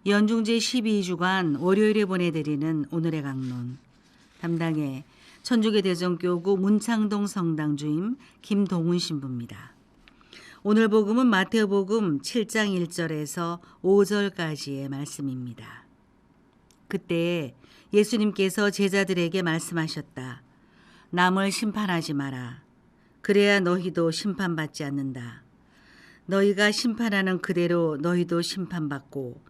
연중제 12주간 월요일에 보내드리는 오늘의 강론. 담당의 천주교 대전교구 문창동 성당 주임 김동훈 신부입니다. 오늘 복음은 마태복음 7장 1절에서 5절까지의 말씀입니다. 그때 예수님께서 제자들에게 말씀하셨다. 남을 심판하지 마라. 그래야 너희도 심판받지 않는다. 너희가 심판하는 그대로 너희도 심판받고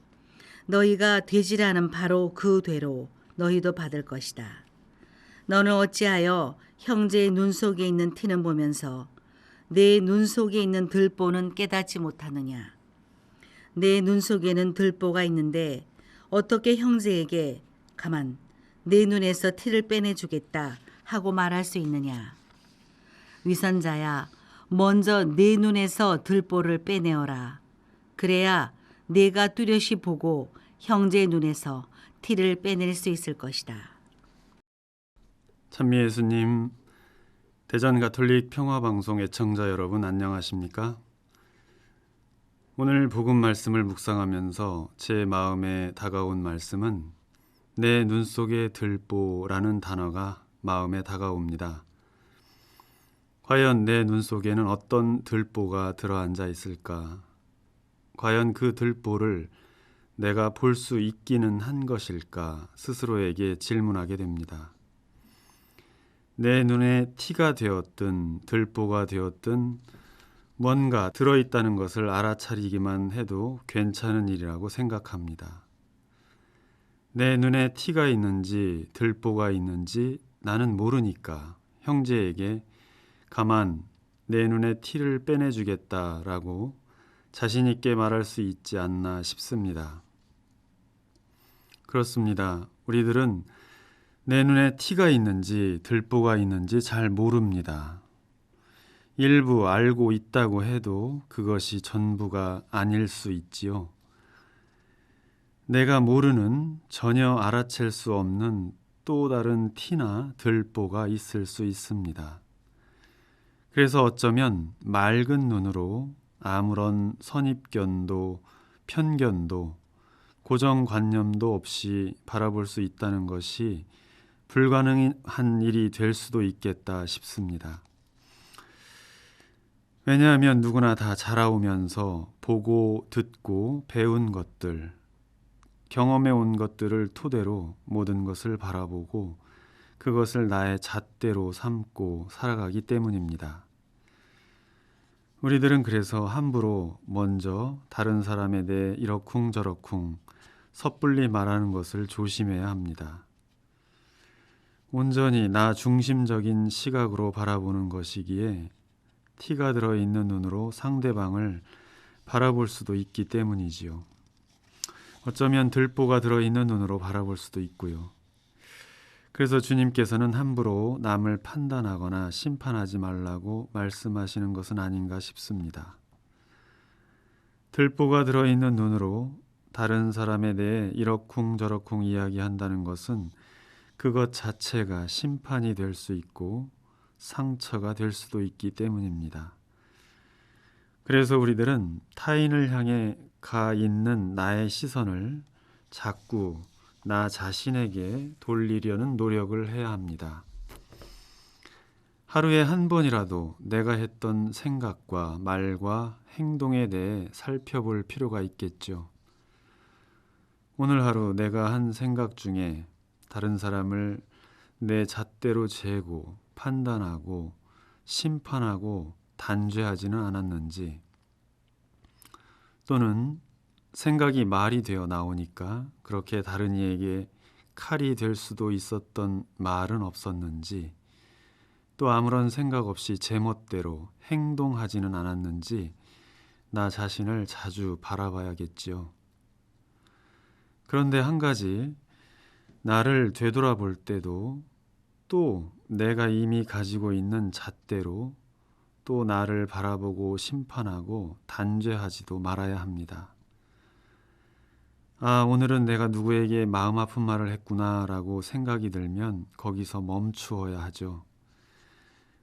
너희가 되지라는 바로 그 되로 너희도 받을 것이다. 너는 어찌하여 형제의 눈 속에 있는 티는 보면서 내 눈 속에 있는 들보는 깨닫지 못하느냐. 내 눈 속에는 들보가 있는데 어떻게 형제에게 가만 내 눈에서 티를 빼내주겠다 하고 말할 수 있느냐. 위선자야, 먼저 내 눈에서 들보를 빼내어라. 그래야 내가 뚜렷이 보고 형제의 눈에서 티를 빼낼 수 있을 것이다. 찬미 예수님, 대전 가톨릭 평화방송 애청자 여러분 안녕하십니까? 오늘 복음 말씀을 묵상하면서 제 마음에 다가온 말씀은 내 눈 속에 들보라는 단어가 마음에 다가옵니다. 과연 내 눈 속에는 어떤 들보가 들어앉아 있을까? 과연 그 들보를 내가 볼 수 있기는 한 것일까? 스스로에게 질문하게 됩니다. 내 눈에 티가 되었든 들보가 되었든 뭔가 들어있다는 것을 알아차리기만 해도 괜찮은 일이라고 생각합니다. 내 눈에 티가 있는지 들보가 있는지 나는 모르니까 형제에게 가만 내 눈에 티를 빼내주겠다라고 자신 있게 말할 수 있지 않나 싶습니다. 그렇습니다. 우리들은 내 눈에 티가 있는지 들보가 있는지 잘 모릅니다. 일부 알고 있다고 해도 그것이 전부가 아닐 수 있지요. 내가 모르는 전혀 알아챌 수 없는 또 다른 티나 들보가 있을 수 있습니다. 그래서 어쩌면 맑은 눈으로 아무런 선입견도 편견도 고정관념도 없이 바라볼 수 있다는 것이 불가능한 일이 될 수도 있겠다 싶습니다. 왜냐하면 누구나 다 자라오면서 보고 듣고 배운 것들, 경험해 온 것들을 토대로 모든 것을 바라보고 그것을 나의 잣대로 삼고 살아가기 때문입니다. 우리들은 그래서 함부로 먼저 다른 사람에 대해 이러쿵저러쿵 섣불리 말하는 것을 조심해야 합니다. 온전히 나 중심적인 시각으로 바라보는 것이기에 티가 들어있는 눈으로 상대방을 바라볼 수도 있기 때문이지요. 어쩌면 들보가 들어있는 눈으로 바라볼 수도 있고요. 그래서 주님께서는 함부로 남을 판단하거나 심판하지 말라고 말씀하시는 것은 아닌가 싶습니다. 들보가 들어있는 눈으로 다른 사람에 대해 이러쿵저러쿵 이야기한다는 것은 그것 자체가 심판이 될 수 있고 상처가 될 수도 있기 때문입니다. 그래서 우리들은 타인을 향해 가 있는 나의 시선을 자꾸 나 자신에게 돌리려는 노력을 해야 합니다. 하루에 한 번이라도 내가 했던 생각과 말과 행동에 대해 살펴볼 필요가 있겠죠. 오늘 하루 내가 한 생각 중에 다른 사람을 내 잣대로 재고 판단하고 심판하고 단죄하지는 않았는지, 또는 생각이 말이 되어 나오니까 그렇게 다른 이에게 칼이 될 수도 있었던 말은 없었는지, 또 아무런 생각 없이 제멋대로 행동하지는 않았는지 나 자신을 자주 바라봐야겠지요. 그런데 한 가지, 나를 되돌아볼 때도 또 내가 이미 가지고 있는 잣대로 또 나를 바라보고 심판하고 단죄하지도 말아야 합니다. 아, 오늘은 내가 누구에게 마음 아픈 말을 했구나 라고 생각이 들면 거기서 멈추어야 하죠.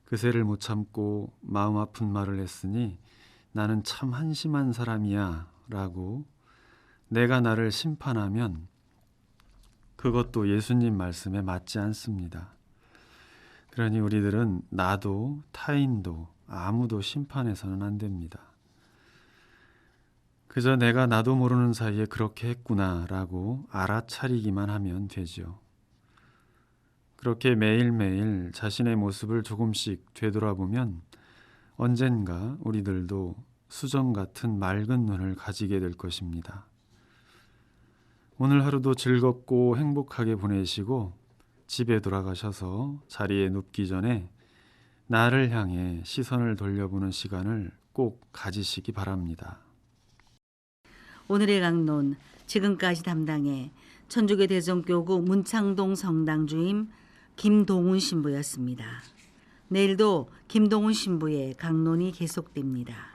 그새를 못 참고 마음 아픈 말을 했으니 나는 참 한심한 사람이야 라고 내가 나를 심판하면 그것도 예수님 말씀에 맞지 않습니다. 그러니 우리들은 나도 타인도 아무도 심판해서는 안 됩니다. 그저 내가 나도 모르는 사이에 그렇게 했구나라고 알아차리기만 하면 되죠. 그렇게 매일매일 자신의 모습을 조금씩 되돌아보면 언젠가 우리들도 수정 같은 맑은 눈을 가지게 될 것입니다. 오늘 하루도 즐겁고 행복하게 보내시고 집에 돌아가셔서 자리에 눕기 전에 나를 향해 시선을 돌려보는 시간을 꼭 가지시기 바랍니다. 오늘의 강론 지금까지 담당해 천주교 대전교구 문창동 성당 주임 김동훈 신부였습니다. 내일도 김동훈 신부의 강론이 계속됩니다.